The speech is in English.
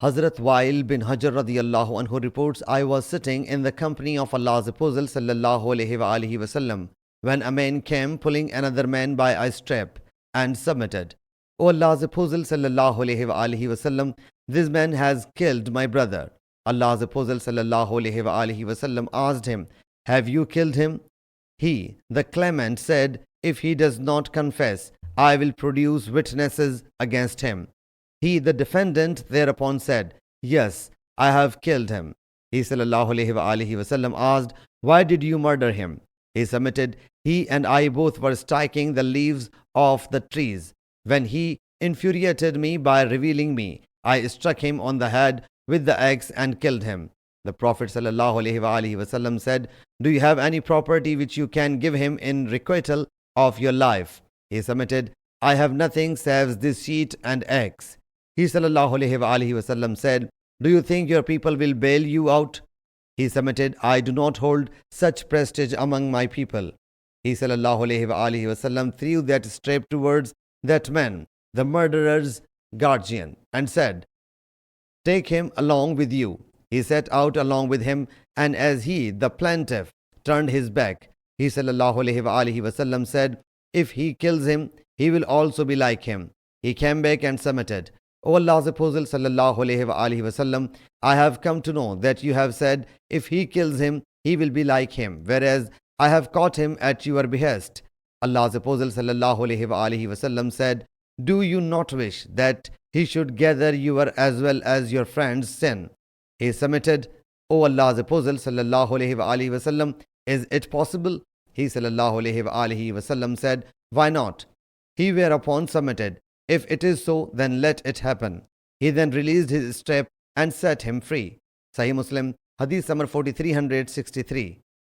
Hazrat Wa'il bin Hajar radiyallahu anhu reports, I was sitting in the company of Allah's Apostle sallallahu alaihi wasallam when a man came pulling another man by a strap and submitted, O Allah's Apostle sallallahu alaihi wasallam, this man has killed my brother. Allah's Apostle sallallahu alaihi wasallam asked him, have you killed him? He, the claimant, said, if he does not confess, I will produce witnesses against him. He, the defendant, thereupon said, yes, I have killed him. He sallallahu alaihi wasallam asked, why did you murder him? He submitted, he and I both were striking the leaves of the trees. When he infuriated me by revealing me, I struck him on the head with the axe and killed him. The Prophet sallallahu alaihi wasallam said, do you have any property which you can give him in requital of your life? He submitted, I have nothing save this sheet and axe. He sallallahu alaihi wasallam said, do you think your people will bail you out? He submitted, I do not hold such prestige among my people. He sallallahu alaihi wasallam threw that strap towards that man, the murderer's guardian, and said, take him along with you. He set out along with him, and as he, the plaintiff, turned his back, he sallallahu alaihi wasallam said, if he kills him, he will also be like him. He came back and submitted, O Allah's Apostle sallallahu alaihi wasallam, I have come to know that you have said, if he kills him, he will be like him, whereas I have caught him at your behest. Allah's Apostle sallallahu alaihi wasallam said, do you not wish that he should gather your as well as your friend's sin? He submitted, O Allah's Apostle sallallahu alaihi wasallam, is it possible? He sallallahu alaihi wasallam said, why not? He whereupon submitted, if it is so, then let it happen. He then released his strap and set him free. Sahih Muslim Hadees number 4363.